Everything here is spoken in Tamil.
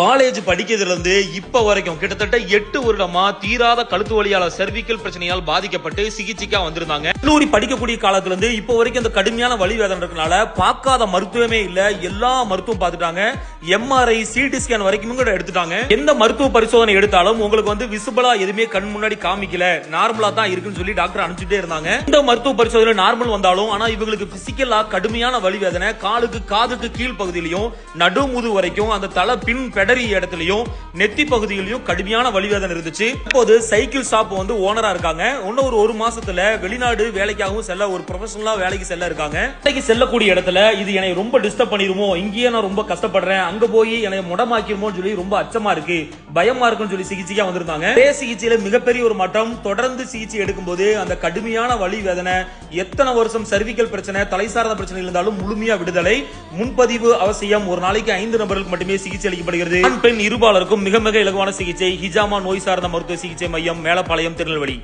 காலேஜ் படிக்கிறதுல இருந்து இப்ப வரைக்கும் கிட்டத்தட்ட 8 வருடமா தீராத கழுத்து வலியால செர்விக்கல் பிரச்சனையால் பாதிக்கப்பட்டு சிகிச்சைக்கா வந்திருந்தாங்க. கல்லூரி படிக்கக்கூடிய காலத்துல இருந்து இப்ப வரைக்கும் இந்த கடுமையான வலி வேதனை இருக்கனால பார்க்காத மருத்துவமே இல்ல. எல்லா மருத்துவம் பார்த்துட்டாங்க. எம்ஆர்ஐ, சிடி ஸ்கேன் வரைக்கும் கூட எடுத்துட்டாங்க. எந்த மருத்துவ பரிசோதனை எடுத்தாலும் உங்களுக்கு விசிபிளா எதுவுமே கண் முன்னாடி காமிக்கல, நார்மலா தான் இருக்குன்னு சொல்லி டாக்டர் அனுப்பிச்சுட்டே இருந்தாங்க. இந்த மருத்துவ பரிசோதனை நார்மல் வந்தாலும் ஆனா இவங்களுக்கு பிசிக்கலா கடுமையான வலி வேதனை காலுக்கு காதுக்கு கீழ் பகுதியிலையும் நடுமுது வரைக்கும் அந்த தலை பின் இடத்திலையும் நெத்தி பகுதியிலையும் கடுமையான வலிவேதனை இருந்துச்சு. இப்போது சைக்கிள் ஷாப் ஓனரா இருக்காங்க. இன்னும் ஒரு மாசத்துல வெளிநாடு வேலைக்காகவும் செல்ல, ஒரு ப்ரொஃபஷனலா வேலைக்கு செல்ல இருக்காங்க. வேலைக்கு செல்லக்கூடிய இடத்துல இது என்னை ரொம்ப டிஸ்டர்ப் பண்ணிருமோ, இங்கேயே நான் ரொம்ப கஷ்டப்படுறேன், அங்க போய் என்னை முடமாக்கிருமோன்னு சொல்லி ரொம்ப அச்சமா இருக்கு, பயமா இருக்குன்னு சொல்லி சிகிச்சைக்கா வந்திருந்தாங்க. சிகிச்சையில மிகப்பெரிய ஒரு மாற்றம். தொடர்ந்து சிகிச்சை எடுக்கும் போது அந்த கடுமையான வலி வேதனை, எத்தனை வருஷம் சர்விக்கல் பிரச்சனை, தலை சார்ந்த பிரச்சனை இருந்தாலும் முழுமையா விடுதலை. முன்பதிவு அவசியம். ஒரு நாளைக்கு 5 நபர்களுக்கு மட்டுமே சிகிச்சை அளிக்கப்படுகிறது. ஆண் பெண் இருபாலருக்கும் மிக மிக இலகுவான சிகிச்சை. ஹிஜாமா நோய் சார்ந்த மருத்துவ சிகிச்சை மையம், மேலப்பாளையம், திருநெல்வேலி.